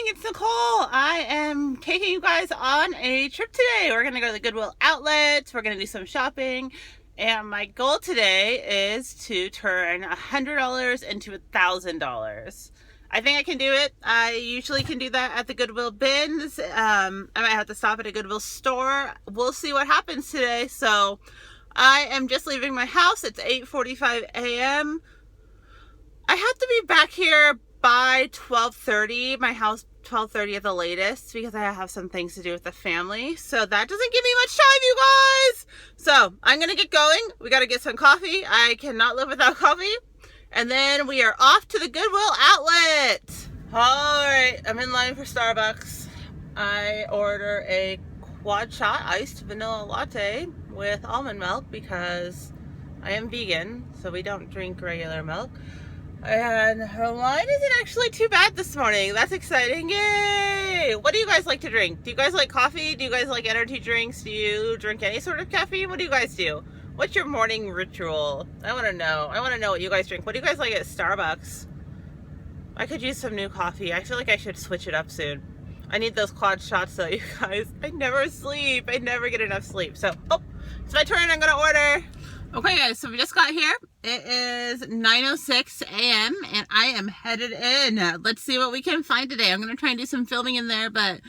it's Nicole. I am taking you guys on a trip today. We're going to go to the Goodwill outlet. We're going to do some shopping. And my goal today is to turn $100 into $1,000. I think I can do it. I usually can do that at the Goodwill bins. I might have to stop at a Goodwill store. We'll see what happens today. So I am just leaving my house. It's 8:45 a.m. I have to be back here by 12:30, my house 12:30 at the latest, because I have some things to do with the family. So that doesn't give me much time, you guys. So I'm gonna get going. We gotta get some coffee. I cannot live without coffee. And then we are off to the Goodwill outlet. All right, I'm in line for Starbucks. I order a quad shot iced vanilla latte with almond milk because I am vegan, so we don't drink regular milk. And the line isn't actually too bad this morning. That's exciting. Yay! What do you guys like to drink? Do you guys like coffee? Do you guys like energy drinks? Do you drink any sort of caffeine? What do you guys do? What's your morning ritual? I want to know. I want to know what you guys drink. What do you guys like at Starbucks? I could use some new coffee. I feel like I should switch it up soon. I need those quad shots though, you guys. I never sleep. I never get enough sleep. So, oh, it's my turn. I'm going to order. Okay guys, so we just got here. It is 9:06 a.m. and I am headed in. Let's see what we can find today. I'm going to try and do some filming in there, but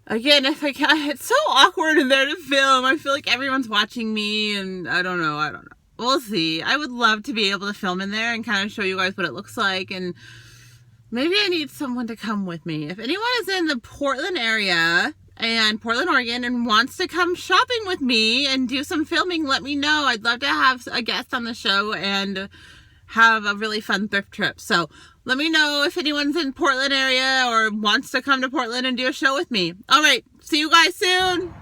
again, if I can, it's so awkward in there to film. I feel like everyone's watching me and I don't know. We'll see. I would love to be able to film in there and kind of show you guys what it looks like, and maybe I need someone to come with me. If anyone is in the Portland area and Portland, Oregon, and wants to come shopping with me and do some filming, let me know. I'd love to have a guest on the show and have a really fun thrift trip. So let me know if anyone's in Portland area or wants to come to Portland and do a show with me. All right, see you guys soon.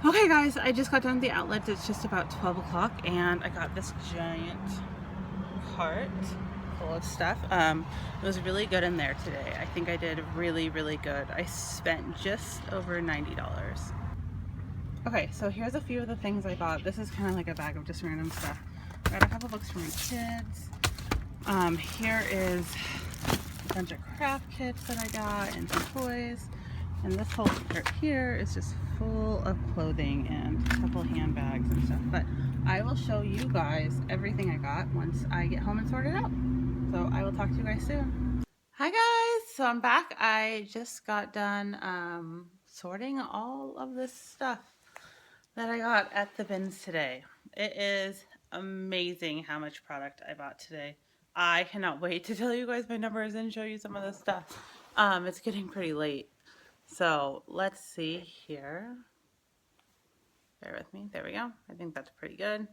Okay guys, I just got done at the outlet. It's just about 12 o'clock and I got this giant cart full of stuff. It was really good in there today. I think I did really good. I spent just over $90. Okay, so here's a few of the things I got. This is kind of like a bag of just random stuff. I got a couple books for my kids. Here is a bunch of craft kits that I got and some toys. And this whole cart here is just full of clothing and a couple handbags and stuff. But I will show you guys everything I got once I get home and sort it out. So I will talk to you guys soon. Hi guys, so I'm back. I just got done sorting all of this stuff that I got at the bins today. It is amazing how much product I bought today. I cannot wait to tell you guys my numbers and show you some of this stuff. It's getting pretty late. So let's see here. Bear with me. There we go. I think that's pretty good.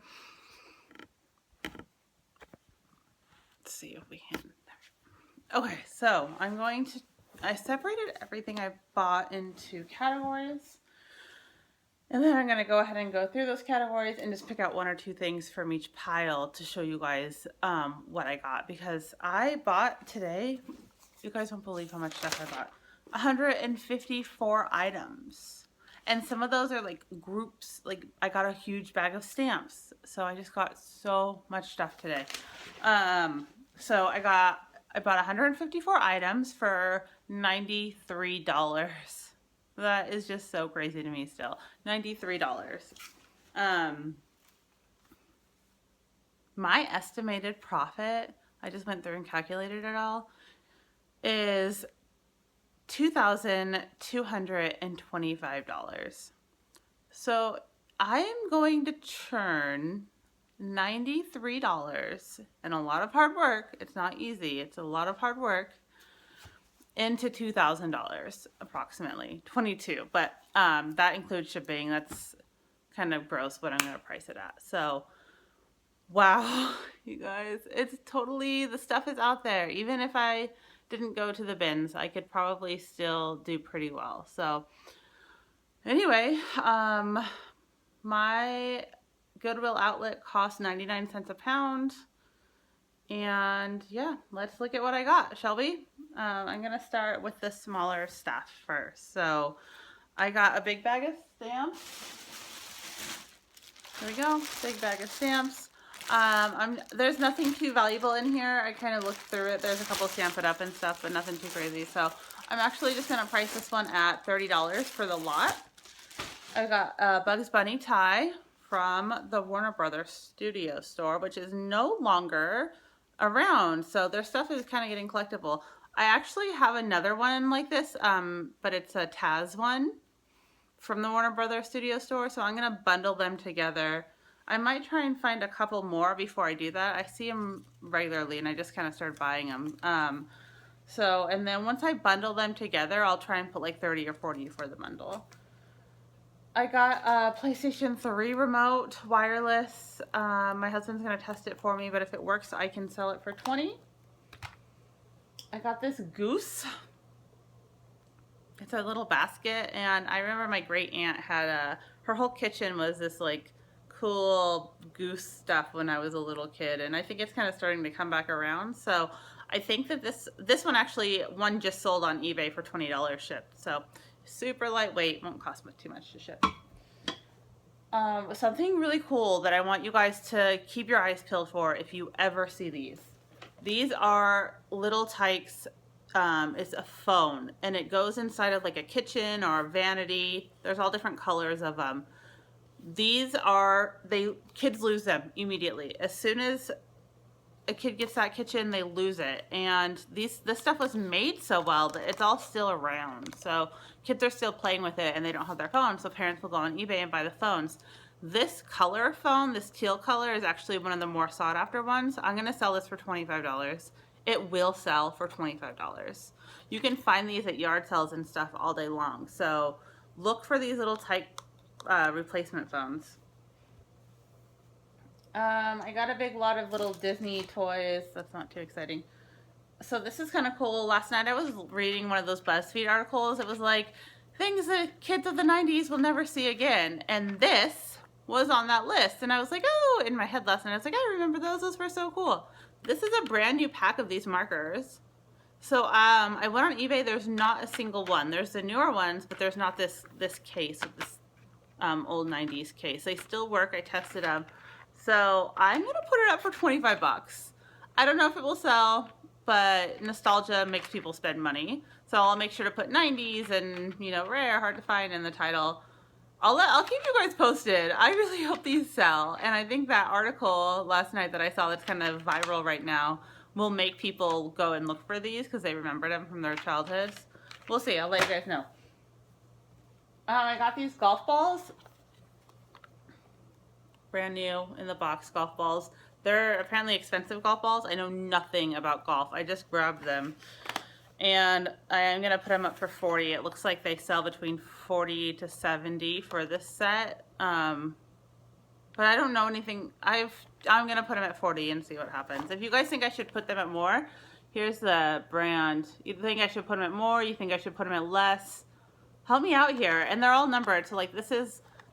Let's see if we can. Okay, so I separated everything I bought into categories. And then I'm going to go ahead and go through those categories and just pick out one or two things from each pile to show you guys what I got. Because I bought today, you guys won't believe how much stuff I bought. 154 items. And some of those are like groups. Like I got a huge bag of stamps. So I just got so much stuff today. So I bought 154 items for $93. That is just so crazy to me still. $93. My estimated profit, I just went through and calculated it all, is $2,225. So I am going to churn $93 and a lot of hard work. It's not easy. It's a lot of hard work into $2,000 approximately. 22, but that includes shipping. That's kind of gross, but I'm going to price it at. So wow, you guys, it's totally, the stuff is out there. Even if I didn't go to the bins, I could probably still do pretty well. So anyway, my Goodwill outlet cost 99 cents a pound. And yeah, let's look at what I got, shall we? I'm gonna start with the smaller stuff first. So I got a big bag of stamps. There we go, big bag of stamps. There's nothing too valuable in here. I kind of looked through it. There's a couple Stamp It Up and stuff, but nothing too crazy. So I'm actually just going to price this one at $30 for the lot. I got a Bugs Bunny tie from the Warner Brothers Studio store, which is no longer around. So their stuff is kind of getting collectible. I actually have another one like this, but it's a Taz one from the Warner Brothers Studio store. So I'm going to bundle them together. I might try and find a couple more before I do that. I see them regularly and I just kind of started buying them. And then once I bundle them together, I'll try and put like 30 or 40 for the bundle. I got a PlayStation 3 remote, wireless. My husband's gonna test it for me, but if it works, I can sell it for 20. I got this goose. It's a little basket, and I remember my great aunt had her whole kitchen was this like cool goose stuff when I was a little kid, and I think it's kind of starting to come back around. So I think that this one just sold on eBay for $20 shipped. So super lightweight, won't cost too much to ship. Something really cool that I want you guys to keep your eyes peeled for if you ever see these. These are little tykes. It's a phone, and it goes inside of like a kitchen or a vanity. There's all different colors of them. These are, kids lose them immediately. As soon as a kid gets that kitchen, they lose it. And this stuff was made so well that it's all still around. So kids are still playing with it and they don't have their phones. So parents will go on eBay and buy the phones. This color phone, this teal color, is actually one of the more sought after ones. I'm going to sell this for $25. It will sell for $25. You can find these at yard sales and stuff all day long. So look for these little type replacement phones. I got a big lot of little Disney toys. That's not too exciting. So this is kind of cool. Last night I was reading one of those BuzzFeed articles. It was like, things that kids of the 90s will never see again. And this was on that list. And I was like, oh, in my head last night, I was like, I remember those. Those were so cool. This is a brand new pack of these markers. So I went on eBay. There's not a single one. There's the newer ones, but there's not this case, this old 90s case. They still work. I tested them. So I'm going to put it up for 25 bucks. I don't know if it will sell, but nostalgia makes people spend money. So I'll make sure to put 90s and, you know, rare, hard to find in the title. I'll keep you guys posted. I really hope these sell. And I think that article last night that I saw that's kind of viral right now will make people go and look for these because they remembered them from their childhoods. We'll see. I'll let you guys know. I got these golf balls. Brand new in the box golf balls. They're apparently expensive golf balls. I know nothing about golf. I just grabbed them. And I'm going to put them up for 40. It looks like they sell between 40 to 70 for this set. But I don't know anything. I'm going to put them at 40 and see what happens. If you guys think I should put them at more, here's the brand. You think I should put them at more? You think I should put them at less? Help me out here. And they're all numbered. So like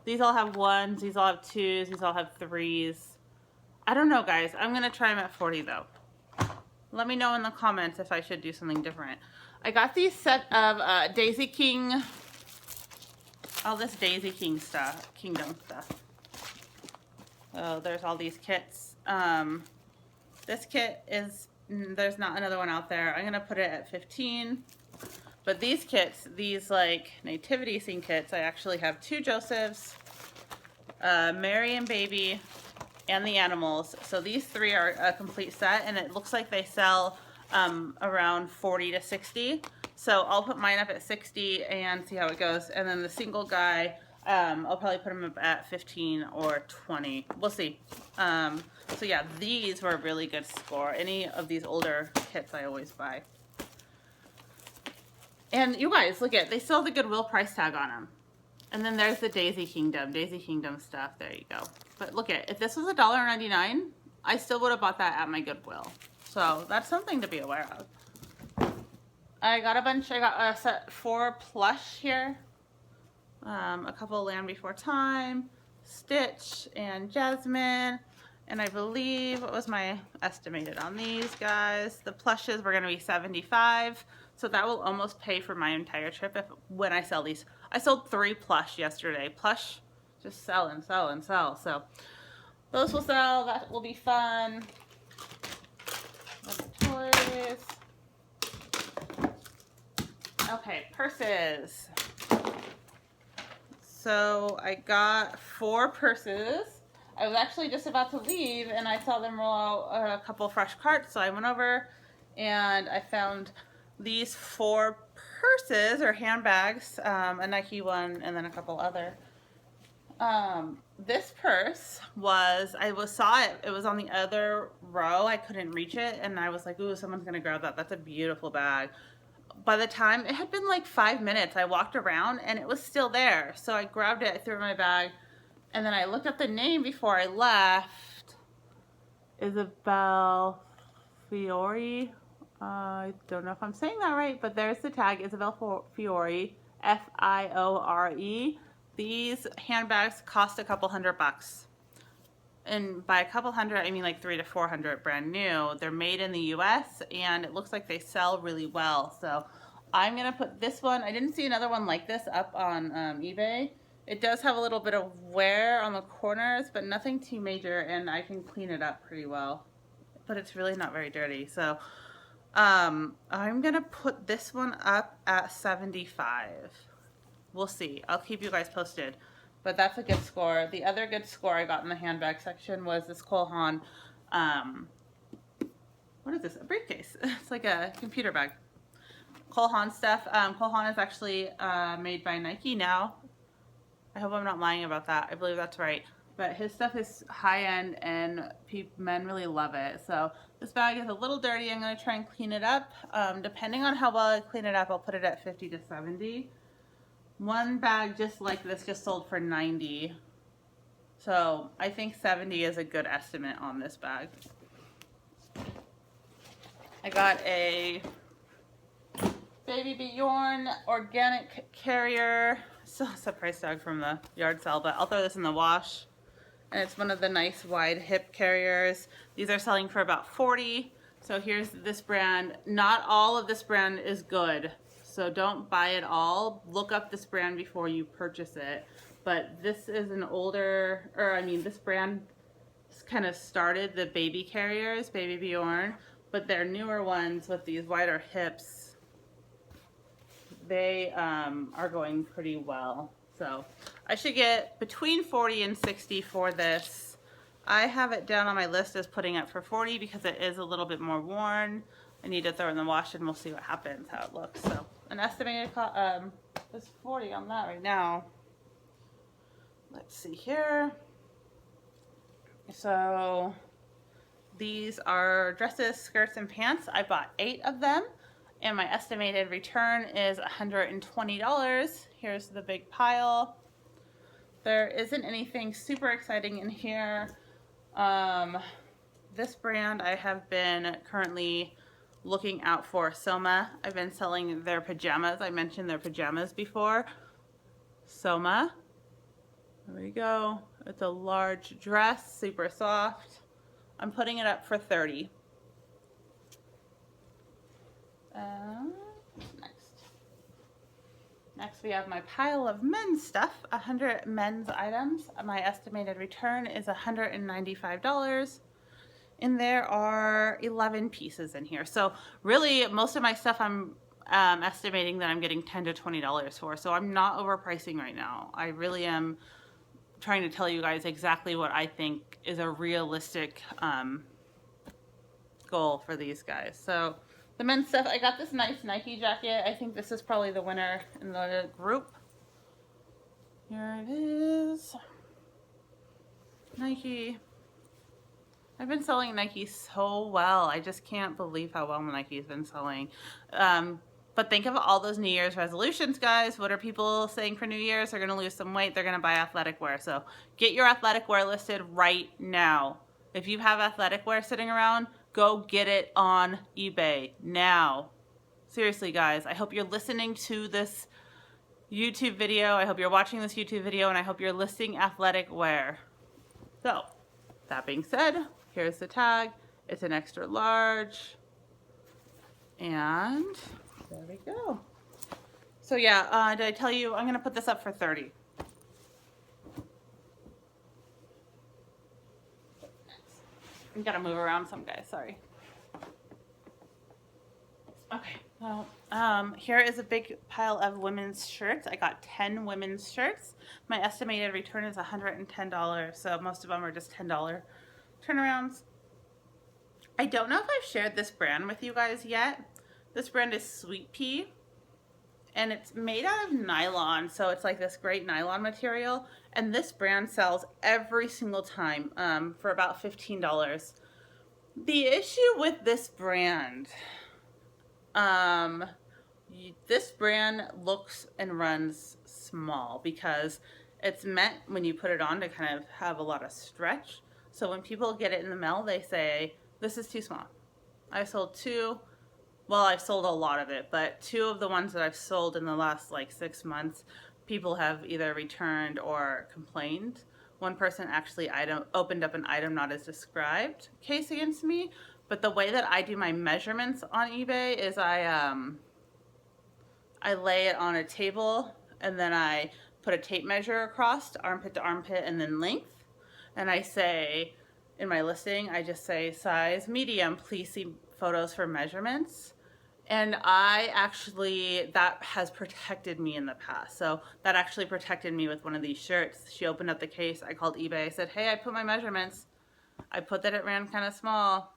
these all have 1s, these all have 2s, these all have 3s. I don't know, guys. I'm going to try them at 40 though. Let me know in the comments if I should do something different. I got these set of Daisy King, all this Daisy King stuff, Kingdom stuff. Oh, there's all these kits. This kit is, there's not another one out there. I'm going to put it at 15. But these kits, these like nativity scene kits, I actually have 2 Josephs, Mary and Baby, and the animals. So these 3 are a complete set, and it looks like they sell around 40 to 60. So I'll put mine up at 60 and see how it goes. And then the single guy, I'll probably put him up at 15 or 20. We'll see. So yeah, these were a really good score. Any of these older kits I always buy. And you guys, look at, they still have the Goodwill price tag on them. And then there's the Daisy Kingdom stuff. There you go. But look at, if this was $1.99, I still would have bought that at my Goodwill. So that's something to be aware of. I got a set 4 plush here. A couple Land Before Time, Stitch, and Jasmine. And I believe, what was my estimated on these guys? The plushes were going to be $75. So that will almost pay for my entire trip when I sell these. I sold 3 plush yesterday. Plush just sell and sell and sell. So those will sell. That will be fun. Toys. Okay, purses. So I got 4 purses. I was actually just about to leave and I saw them roll out a couple fresh carts, so I went over and I found these 4 purses or handbags, a Nike one and then a couple other. This purse was, saw it, it was on the other row, I couldn't reach it, and I was like, ooh, someone's gonna grab that. That's a beautiful bag. By the time, it had been like 5 minutes, I walked around and it was still there. So I grabbed it, I threw it in my bag, and then I looked up the name before I left. Isabel Fiore. I don't know if I'm saying that right, but there's the tag, Isabel Fiore, Fiore. These handbags cost a couple $100. And by a couple hundred, I mean like $300 to $400 brand new. They're made in the US and it looks like they sell really well. So I'm gonna put this one, I didn't see another one like this up on eBay. It does have a little bit of wear on the corners, but nothing too major, and I can clean it up pretty well. But it's really not very dirty. So I'm gonna put this one up at 75. We'll see. I'll keep you guys posted. But that's a good score. The other good score I got in the handbag section was this Cole Haan, what is this? A briefcase. It's like a computer bag. Cole Haan stuff. Cole Haan is actually made by Nike now. I hope I'm not lying about that. I believe that's right. But his stuff is high-end and men really love it. So this bag is a little dirty. I'm going to try and clean it up. Depending on how well I clean it up, I'll put it at 50 to 70. One bag just like this just sold for 90. So I think 70 is a good estimate on this bag. I got a Baby Bjorn organic carrier. Still has a price tag from the yard sale, but I'll throw this in the wash. And it's one of the nice wide hip carriers. These are selling for about 40. So here's this brand. Not all of this brand is good. So don't buy it all. Look up this brand before you purchase it. But this is an older, this brand kind of started the baby carriers, Baby Bjorn, but their newer ones with these wider hips, they are going pretty well. So I should get between 40 and 60 for this. I have it down on my list as putting it for 40 because it is a little bit more worn. I need to throw it in the wash and we'll see what happens, how it looks. So an estimated cost is 40 on that right now. Let's see here. So these are dresses, skirts, and pants. I bought 8 of them and my estimated return is $120. Here's the big pile. There isn't anything super exciting in here. This brand I have been currently looking out for, Soma. I've been selling their pajamas. I mentioned their pajamas before. Soma. There we go. It's a large dress, super soft. I'm putting it up for 30. Next we have my pile of men's stuff, 100 men's items. My estimated return is $195. And there are 11 pieces in here. So really most of my stuff I'm estimating that I'm getting $10 to $20 for. So I'm not overpricing right now. I really am trying to tell you guys exactly what I think is a realistic goal for these guys. So the men's stuff, I got this nice Nike jacket. I think this is probably the winner in the group. Here it is. Nike. I've been selling Nike so well. I just can't believe how well Nike's been selling. But think of all those New Year's resolutions, guys. What are people saying for New Year's? They're going to lose some weight. They're going to buy athletic wear. So get your athletic wear listed right now. If you have athletic wear sitting around, go get it on eBay now. Seriously, guys. I hope you're listening to this YouTube video. I hope you're watching this YouTube video, and I hope you're listing athletic wear. So, that being said, here's the tag. It's an extra large. And there we go. So yeah, did I tell you I'm going to put this up for 30? You gotta move around some guys, sorry. Okay, well, here is a big pile of women's shirts. I got 10 women's shirts. My estimated return is $110, so most of them are just $10 turnarounds. I don't know if I've shared this brand with you guys yet. This brand is Sweet Pea, and it's made out of nylon, so it's like this great nylon material, and this brand sells every single time for about $15. The issue with this brand, this brand looks and runs small because it's meant when you put it on to kind of have a lot of stretch. So when people get it in the mail, they say, this is too small. I sold two. Well, I've sold a lot of it, but two of the ones that I've sold in the last like 6 months, people have either returned or complained. One person actually opened up an item not as described case against me. But the way that I do my measurements on eBay is I lay it on a table and then I put a tape measure across armpit to armpit and then length. And I say, in my listing, I just say size medium, please see photos for measurements. And that has protected me in the past. So that actually protected me with one of these shirts. She opened up the case, I called eBay, I said, hey, I put my measurements. I put that it ran kind of small.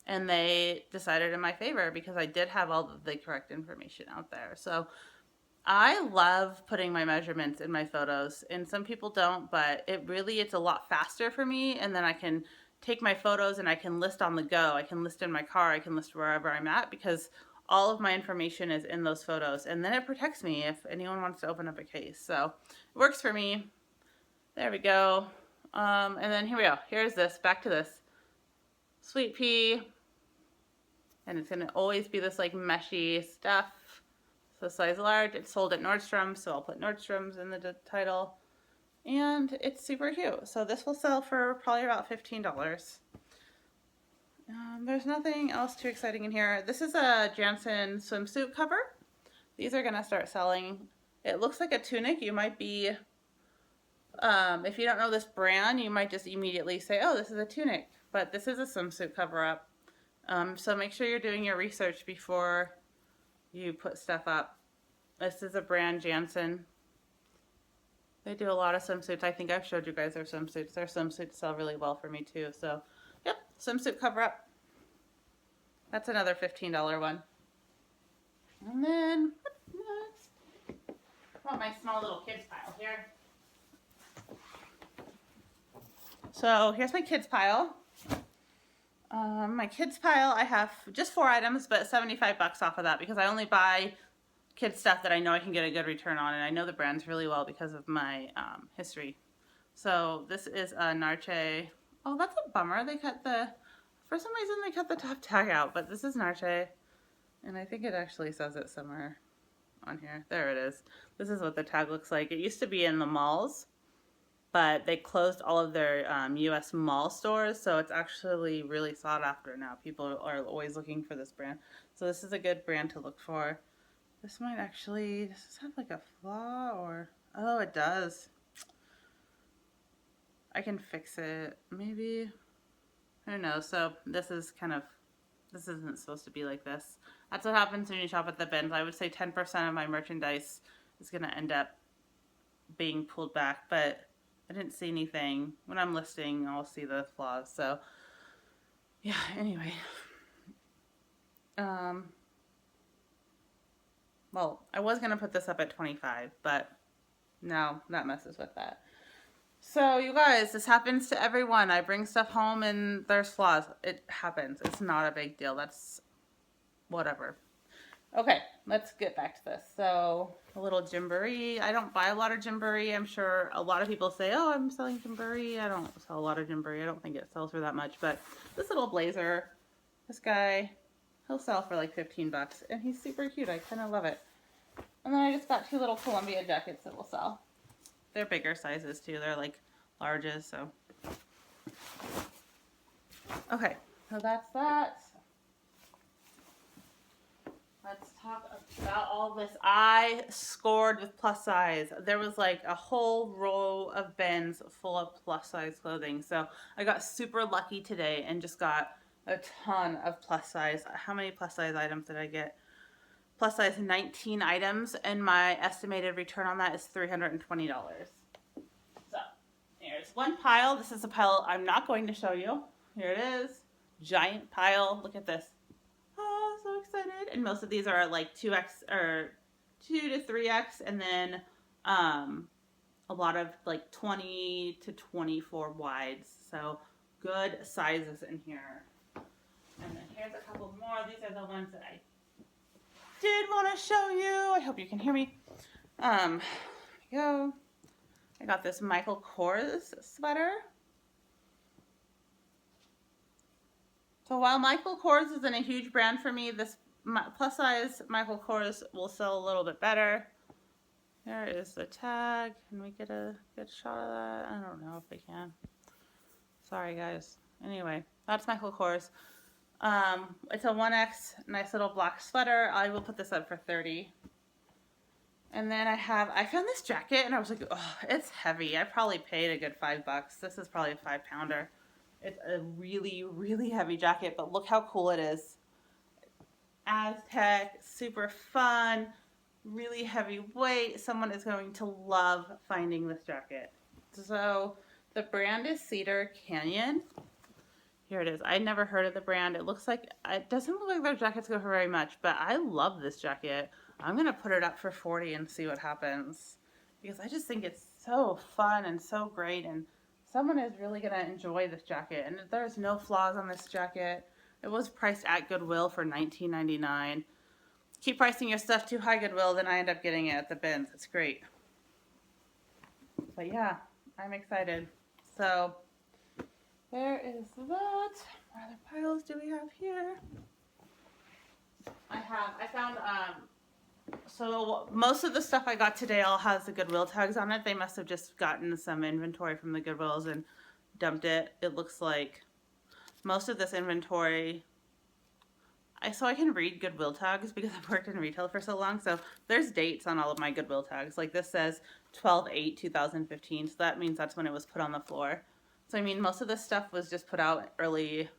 And they decided in my favor because I did have all the correct information out there. So I love putting my measurements in my photos, and some people don't, but it's a lot faster for me. And then I can take my photos and I can list on the go. I can list in my car. I can list wherever I'm at because all of my information is in those photos. And then it protects me if anyone wants to open up a case. So it works for me. There we go. And then here we go. Here's this. Back to this. Sweet Pea. And it's going to always be this like meshy stuff. So size large. It's sold at Nordstrom's, so I'll put Nordstrom's in the title. And it's super cute. So this will sell for probably about $15. There's nothing else too exciting in here. This is a Jansen swimsuit cover. These are going to start selling. It looks like a tunic. You might be, if you don't know this brand, you might just immediately say, oh, this is a tunic. But this is a swimsuit cover-up. So make sure you're doing your research before you put stuff up. This is a brand, Jansen. They do a lot of swimsuits. I think I've showed you guys their swimsuits. Their swimsuits sell really well for me too. So, yep, swimsuit cover up. That's another $15 one. And then, what's next? I want my small little kids pile here. So here's my kids pile. My kids pile, I have just 4 items, but $75 off of that because I only buy kids stuff that I know I can get a good return on, and I know the brands really well because of my history. So this is a Narche. Oh, that's a bummer. For some reason they cut the top tag out, but this is Narche, and I think it actually says it somewhere on here. There it is. This is what the tag looks like. It used to be in the malls, but they closed all of their U.S. mall stores, so it's actually really sought after now. People are always looking for this brand. So this is a good brand to look for. This might actually, does this have like a flaw or, oh, it does. I can fix it, maybe. Who knows? So this isn't supposed to be like this. That's what happens when you shop at the bins. I would say 10% of my merchandise is going to end up being pulled back, but I didn't see anything. When I'm listing, I'll see the flaws. So, yeah, anyway. Well, I was going to put this up at 25, but no, that messes with that. So, you guys, this happens to everyone. I bring stuff home and there's flaws. It happens. It's not a big deal. That's whatever. Okay, let's get back to this. So, a little gymboree. I don't buy a lot of gymboree. I'm sure a lot of people say, oh, I'm selling gymboree. I don't sell a lot of gymboree. I don't think it sells for that much. But this little blazer, this guy, he'll sell for like $15. And he's super cute. I kind of love it. And then I just got 2 little Columbia jackets that will sell. They're bigger sizes too. They're like larges, so. Okay, so that's that. let's talk about all this. I scored with plus size. There was like a whole row of bins full of plus size clothing. So I got super lucky today and just got a ton of plus size. How many plus size items did I get? Plus size 19 items, and my estimated return on that is $320. So here's one pile. This is a pile I'm not going to show you. Here it is. Giant pile. Look at this. Oh, so excited. And most of these are like 2x or 2 to 3x, and then a lot of like 20 to 24 wides. So good sizes in here. And then here's a couple more. These are the ones that I did want to show you. I hope you can hear me. Here we go. I got this Michael Kors sweater. So while Michael Kors isn't a huge brand for me, this plus size Michael Kors will sell a little bit better. There is the tag. Can we get a good shot of that? I don't know if we can. Sorry guys. Anyway, that's Michael Kors. It's a 1X nice little black sweater. I will put this up for $30. And then I found this jacket and I was like, oh, it's heavy. I probably paid a good $5. This is probably a 5-pounder. It's a really, really heavy jacket, but look how cool it is. Aztec, super fun, really heavy weight. Someone is going to love finding this jacket. So the brand is Cedar Canyon. Here it is. I never heard of the brand. It doesn't look like their jackets go for very much, but I love this jacket. I'm going to put it up for $40 and see what happens, because I just think it's so fun and so great, and someone is really going to enjoy this jacket. And there's no flaws on this jacket. It was priced at Goodwill for $19.99. Keep pricing your stuff too high, Goodwill, then I end up getting it at the bins. It's great. But yeah, I'm excited. So there is that. What other piles do we have here? I found, so most of the stuff I got today all has the Goodwill tags on it. They must have just gotten some inventory from the Goodwills and dumped it. It looks like most of this inventory, so I can read Goodwill tags because I've worked in retail for so long. So there's dates on all of my Goodwill tags. Like this says 12/8/2015. So that means that's when it was put on the floor. So I mean, most of this stuff was just put out early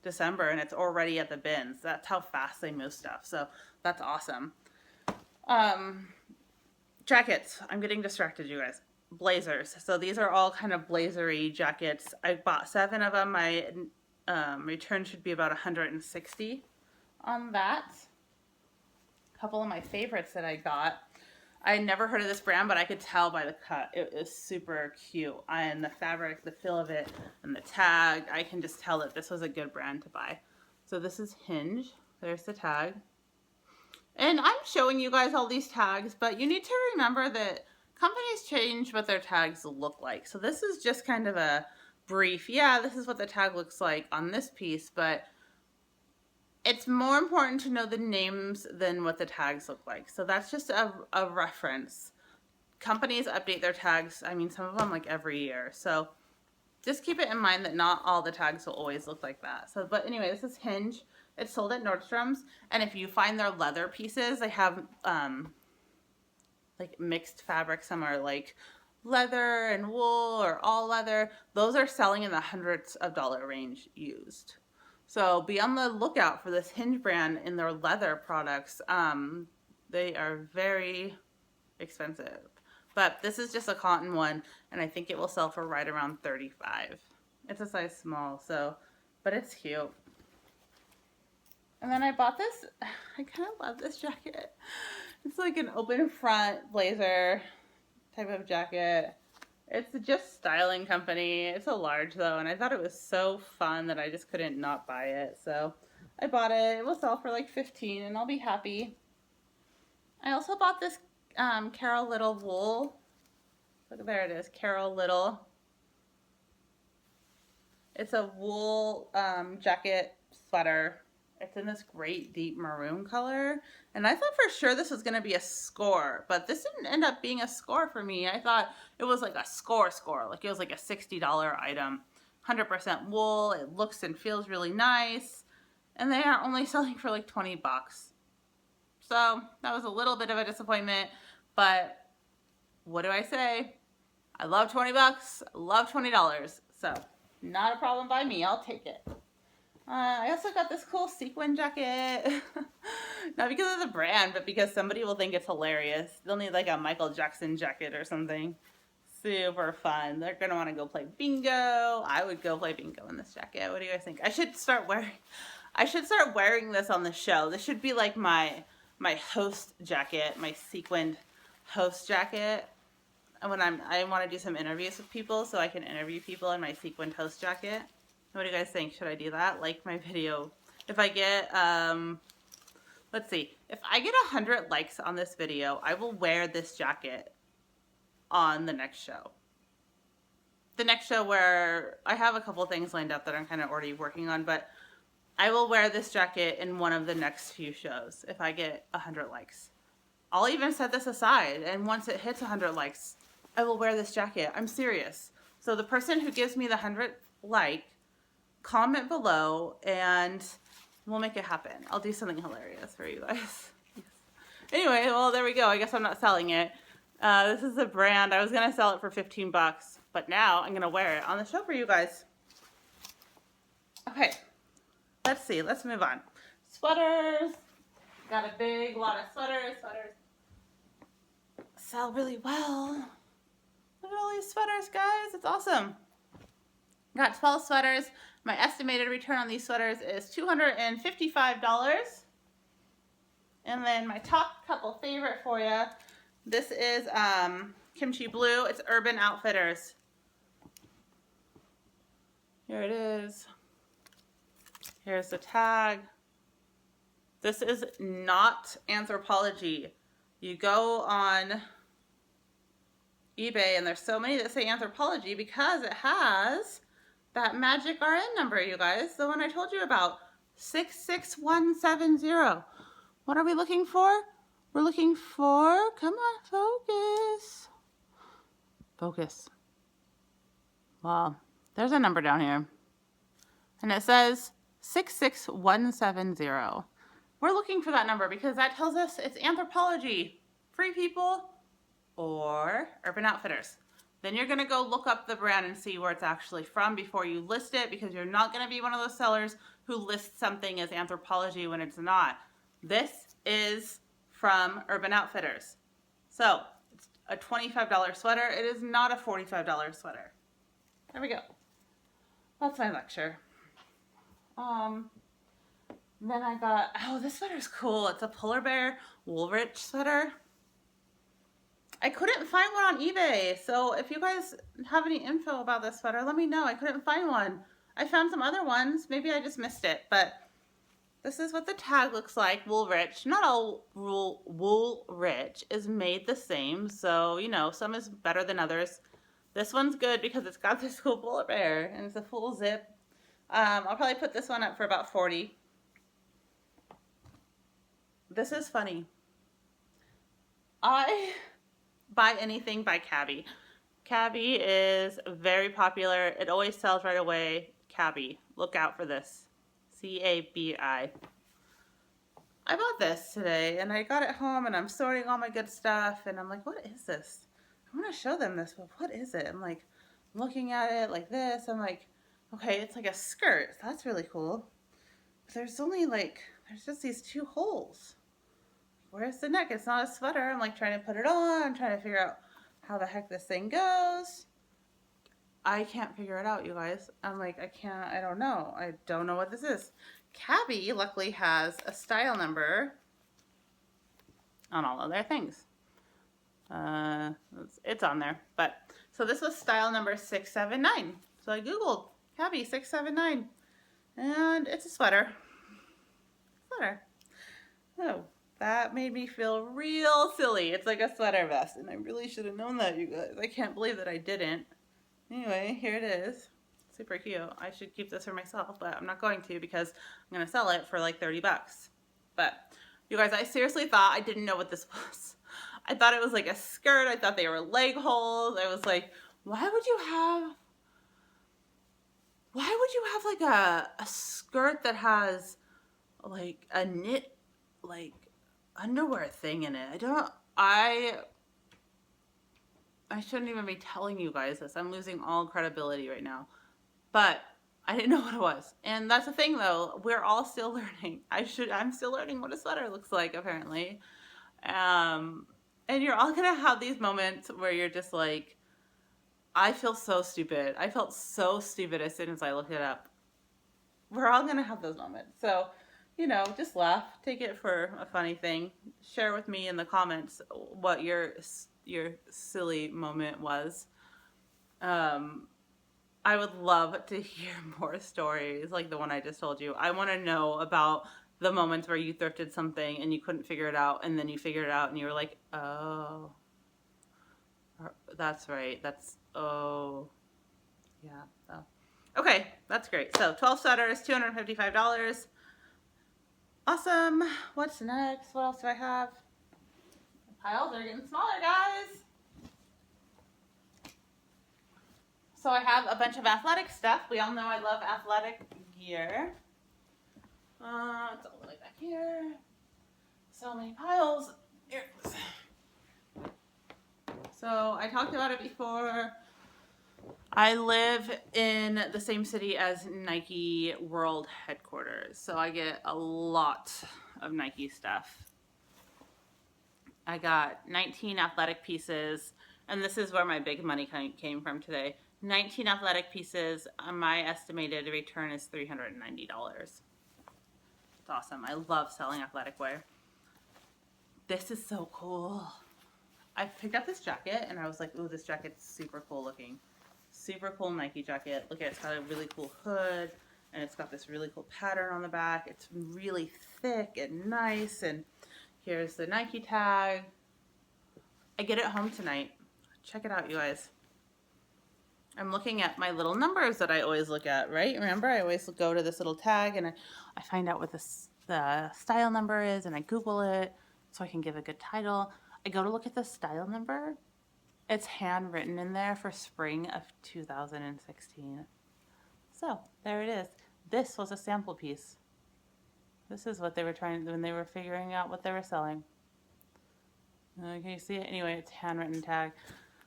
December and it's already at the bins. That's how fast they move stuff. So that's awesome. Jackets. I'm getting distracted, you guys. Blazers. So these are all kind of blazery jackets. I bought 7 of them. My return should be about $160 on that. A couple of my favorites that I got. I never heard of this brand, but I could tell by the cut. It is super cute. And the fabric, the feel of it, and the tag, I can just tell that this was a good brand to buy. So this is Hinge. There's the tag. And I'm showing you guys all these tags, but you need to remember that companies change what their tags look like. So this is just kind of a brief, yeah, this is what the tag looks like on this piece, but it's more important to know the names than what the tags look like. So that's just a reference. Companies update their tags, I mean, some of them like every year. So just keep it in mind that not all the tags will always look like that. So, but anyway, this is Hinge. It's sold at Nordstrom's, and if you find their leather pieces, they have like mixed fabric. Some are like leather and wool or all leather. Those are selling in the hundreds of dollar range used. So be on the lookout for this Hinge brand in their leather products. They are very expensive, but this is just a cotton one, and I think it will sell for right around $35. It's a size small, so, but it's cute. And then I bought this, I kind of love this jacket. It's like an open front blazer type of jacket. It's just Styling Company. It's a large though, and I thought it was so fun that I just couldn't not buy it. So I bought it. It will sell for like $15 and I'll be happy. I also bought this Carol Little wool. Look, there it is, Carol Little. It's a wool jacket sweater. It's in this great deep maroon color. And I thought for sure this was going to be a score, but this didn't end up being a score for me. I thought it was like a score. Like it was like a $60 item. 100% wool. It looks and feels really nice. And they are only selling for like $20. So that was a little bit of a disappointment, but what do I say? I love 20 bucks, I love $20. So not a problem by me, I'll take it. I also got this cool sequin jacket. Not because of the brand, but because somebody will think it's hilarious. They'll need like a Michael Jackson jacket or something. Super fun. They're gonna want to go play bingo. I would go play bingo in this jacket. What do you guys think? I should start wearing this on the show. This should be like my host jacket, my sequined host jacket. And when I want to do some interviews with people, so I can interview people in my sequined host jacket. What do you guys think? Should I do that? Like my video. If I get, let's see. If I get 100 likes on this video, I will wear this jacket on the next show. The next show where I have a couple things lined up that I'm kind of already working on, but I will wear this jacket in one of the next few shows if I get 100 likes. I'll even set this aside, and once it hits 100 likes, I will wear this jacket. I'm serious. So the person who gives me the 100th like, comment below and we'll make it happen. I'll do something hilarious for you guys. Anyway, well, there we go. I guess I'm not selling it. This is a brand. I was going to sell it for 15 bucks, but now I'm going to wear it on the show for you guys. Okay, let's see. Let's move on. Sweaters. Got a big lot of sweaters. Sweaters sell really well. Look at all these sweaters, guys. It's awesome. Got 12 sweaters. My estimated return on these sweaters is $255. And then my top couple favorite for you. This is Kimchi Blue. It's Urban Outfitters. Here it is. Here's the tag. This is not Anthropologie. You go on eBay and there's so many that say Anthropologie because it has that magic RN number, you guys. The one I told you about. 66170. What are we looking for? We're looking for, come on, focus. Focus. Well, there's a number down here. And it says 66170. We're looking for that number because that tells us it's Anthropologie, Free People, or Urban Outfitters. Then you're going to go look up the brand and see where it's actually from before you list it, because you're not going to be one of those sellers who lists something as Anthropologie when it's not. This is from Urban Outfitters. So it's a $25 sweater. It is not a $45 sweater. There we go. That's my lecture. Then I got, oh, this sweater's cool. It's a polar bear Woolrich sweater. I couldn't find one on eBay, so if you guys have any info about this sweater, let me know. I couldn't find one. I found some other ones. Maybe I just missed it, but this is what the tag looks like. Woolrich. Not all Woolrich is made the same, so, you know, some is better than others. This one's good because it's got this cool polar bear, and it's a full zip. I'll probably put this one up for about $40. This is funny. I buy anything by Cabbie. Cabbie is very popular. It always sells right away. Cabbie. Look out for this. C-A-B-I. I bought this today and I got it home and I'm sorting all my good stuff and I'm like, what is this? I want to show them this, but what is it? I'm like looking at it like this. I'm like, okay, it's like a skirt. That's really cool. But there's only like, there's just these two holes. Where's the neck? It's not a sweater. I'm like trying to put it on. I'm trying to figure out how the heck this thing goes. I can't figure it out, you guys. I'm like, I don't know. I don't know what this is. Cabbie luckily has a style number on all of their things. It's on there. But, so this was style number 679. So I Googled Cabbie 679. And it's a sweater. Sweater. Oh. That made me feel real silly. It's like a sweater vest, and I really should have known that, you guys. I can't believe that I didn't. Anyway, here it is. Super cute. I should keep this for myself, but I'm not going to because I'm going to sell it for like 30 bucks. But, you guys, I seriously thought I didn't know what this was. I thought it was like a skirt. I thought they were leg holes. I was like, why would you have like a skirt that has like a knit, like, underwear thing in it. I shouldn't even be telling you guys this. I'm losing all credibility right now. But I didn't know what it was. And that's the thing though. We're all still learning. I'm still learning what a sweater looks like apparently. And you're all gonna have these moments where you're just like, I feel so stupid. I felt so stupid as soon as I looked it up. We're all gonna have those moments. So, just laugh. Take it for a funny thing. Share with me in the comments what your silly moment was. I would love to hear more stories like the one I just told you. I want to know about the moments where you thrifted something and you couldn't figure it out, and then you figured it out and you were like, oh, that's right. Oh, yeah. Oh. Okay, that's great. So 12 sweaters, $255. Awesome. What's next? What else do I have? The piles are getting smaller, guys. So I have a bunch of athletic stuff. We all know I love athletic gear. It's all the way back here. So many piles. Here it is. So I talked about it before. I live in the same city as Nike World headquarters. So I get a lot of Nike stuff. I got 19 athletic pieces. And this is where my big money came from today. 19 athletic pieces. My estimated return is $390. It's awesome. I love selling athletic wear. This is so cool. I picked up this jacket and I was like, ooh, this jacket's super cool looking. Super cool Nike jacket. Look at it. It's got a really cool hood and it's got this really cool pattern on the back. It's really thick and nice. And here's the Nike tag. I get it home tonight. Check it out, you guys. I'm looking at my little numbers that I always look at, right? Remember, I always go to this little tag and I find out what the style number is and I Google it so I can give a good title. I go to look at the style number. It's handwritten in there for spring of 2016. So there it is. This was a sample piece. This is what they were trying when they were figuring out what they were selling. Can you see it? Anyway, it's handwritten tag.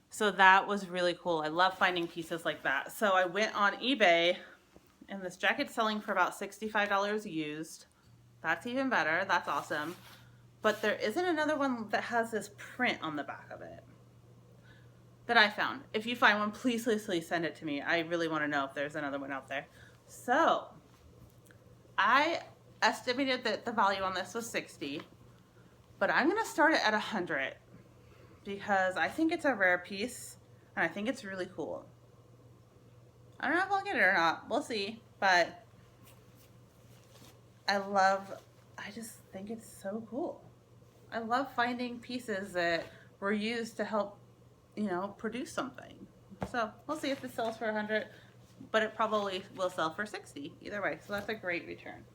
So that was really cool. I love finding pieces like that. So I went on eBay and this jacket's selling for about $65 used. That's even better. That's awesome. But there isn't another one that has this print on the back of it that I found. If you find one, please, please, please send it to me. I really want to know if there's another one out there. So I estimated that the value on this was 60, but I'm going to start it at 100 because I think it's a rare piece and I think it's really cool. I don't know if I'll get it or not. We'll see, but I just think it's so cool. I love finding pieces that were used to help, produce something. So we'll see if this sells for 100, but it probably will sell for 60 either way. So that's a great return.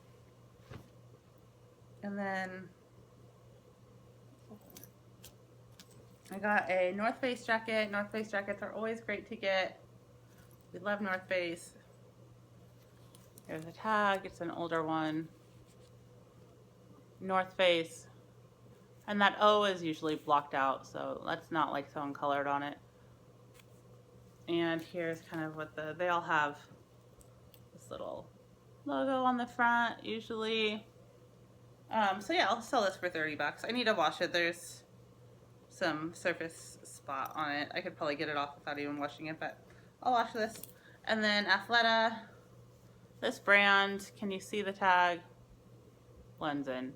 And then I got a North Face jacket. North Face jackets are always great to get. We love North Face. Here's a tag. It's an older one. North Face. And that O is usually blocked out, so that's not like someone colored on it. And here's kind of what they all have this little logo on the front usually. So yeah, I'll sell this for 30 bucks. I need to wash it. There's some surface spot on it. I could probably get it off without even washing it, but I'll wash this. And then Athleta, this brand, can you see the tag? Blends in.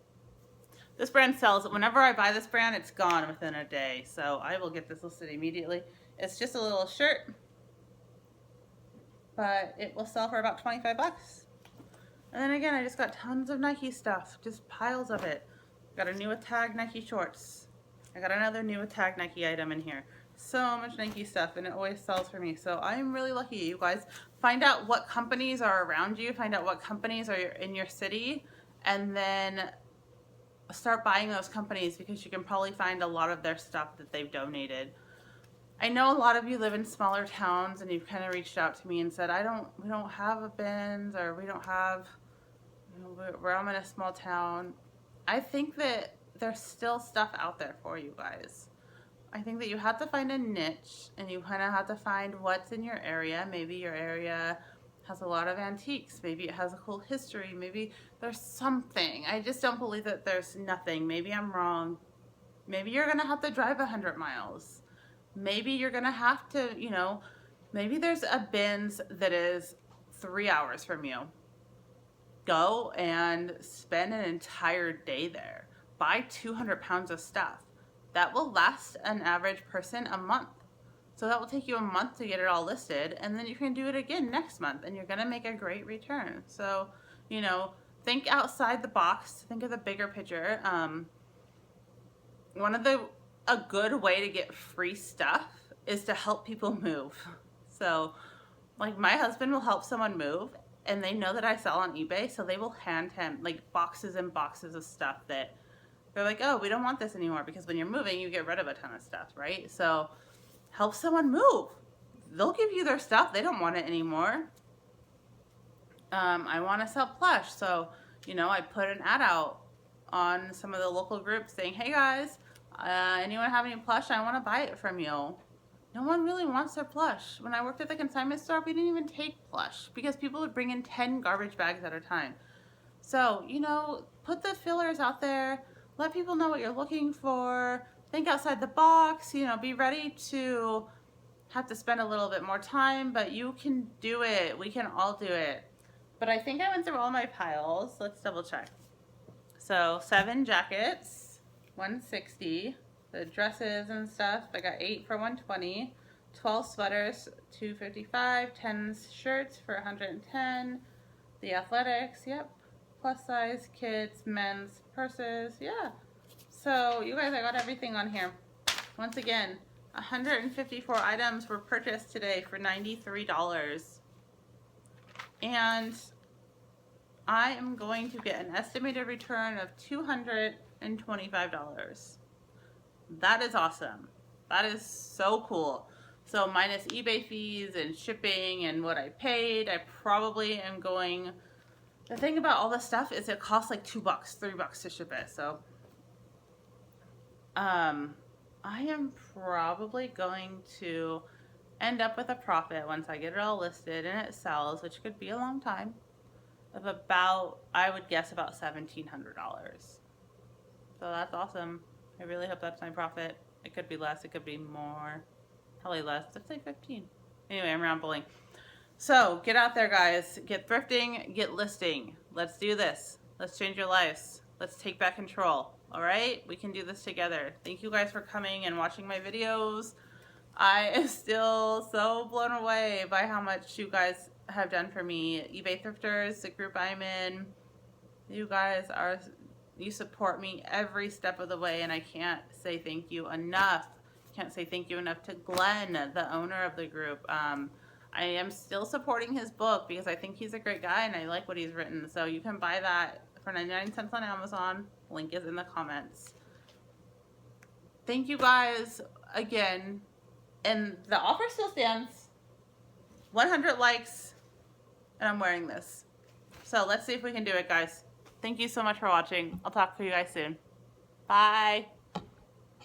This brand sells, whenever I buy this brand, it's gone within a day. So I will get this listed immediately. It's just a little shirt, but it will sell for about 25 bucks. And then again, I just got tons of Nike stuff, just piles of it. Got a new tag Nike shorts. I got another new tag Nike item in here. So much Nike stuff, and it always sells for me. So I'm really lucky, you guys. Find out what companies are around you. Find out what companies are in your city, and then start buying those companies because you can probably find a lot of their stuff that they've donated. I know a lot of you live in smaller towns and you've kind of reached out to me and said, we don't have a bins, or we don't have, I'm in a small town. I think that there's still stuff out there for you guys. I think that you have to find a niche, and you kind of have to find what's in your area. Maybe your area has a lot of antiques. Maybe it has a cool history. Maybe there's something. I just don't believe that there's nothing. Maybe I'm wrong. Maybe you're going to have to drive 100 miles. Maybe you're going to have to, you know, maybe there's a bins that is 3 hours from you. Go and spend an entire day there. Buy 200 pounds of stuff. That will last an average person a month. So that will take you a month to get it all listed, and then you can do it again next month, and you're going to make a great return. So, you know, think outside the box. Think of the bigger picture. A good way to get free stuff is to help people move. So, like, my husband will help someone move, and they know that I sell on eBay, so they will hand him like boxes and boxes of stuff that they're like, oh, we don't want this anymore, because when you're moving, you get rid of a ton of stuff, right? So help someone move. They'll give you their stuff. They don't want it anymore. I want to sell plush, so, you know, I put an ad out on some of the local groups saying, hey guys, anyone have any plush? I want to buy it from you. No one really wants their plush. When I worked at the consignment store, we didn't even take plush because people would bring in 10 garbage bags at a time. So, you know, put the fillers out there. Let people know what you're looking for. Think outside the box. You know, be ready to have to spend a little bit more time, but you can do it. We can all do it. But I think I went through all my piles. Let's double check. So 7 jackets, 160. The dresses and stuff, I got 8 for 120. 12 sweaters, 255. 10 shirts for 110. The athletics, yep. Plus size, kids, men's, purses, yeah. So you guys, I got everything on here. Once again, 154 items were purchased today for $93. And I am going to get an estimated return of $225. That is awesome. That is so cool. So minus eBay fees and shipping and what I paid, I probably am going... The thing about all this stuff is it costs like $2, $3 to ship it. So I am probably going to end up with a profit once I get it all listed and it sells, which could be a long time, of about, I would guess, about $1,700. So that's awesome. I really hope that's my profit. It could be less, it could be more. Probably less. Let's say 15. Anyway, I'm rambling. So get out there, guys. Get thrifting, get listing. Let's do this. Let's change your lives. Let's take back control. All right? We can do this together. Thank you guys for coming and watching my videos. I am still so blown away by how much you guys have done for me. eBay Thrifters, the group I'm in, you guys are... You support me every step of the way, and I can't say thank you enough. Can't say thank you enough to Glenn, the owner of the group. I am still supporting his book because I think he's a great guy and I like what he's written. So you can buy that for 99 cents on Amazon. Link is in the comments. Thank you guys again. And the offer still stands. 100 likes, and I'm wearing this. So let's see if we can do it, guys. Thank you so much for watching. I'll talk to you guys soon. Bye.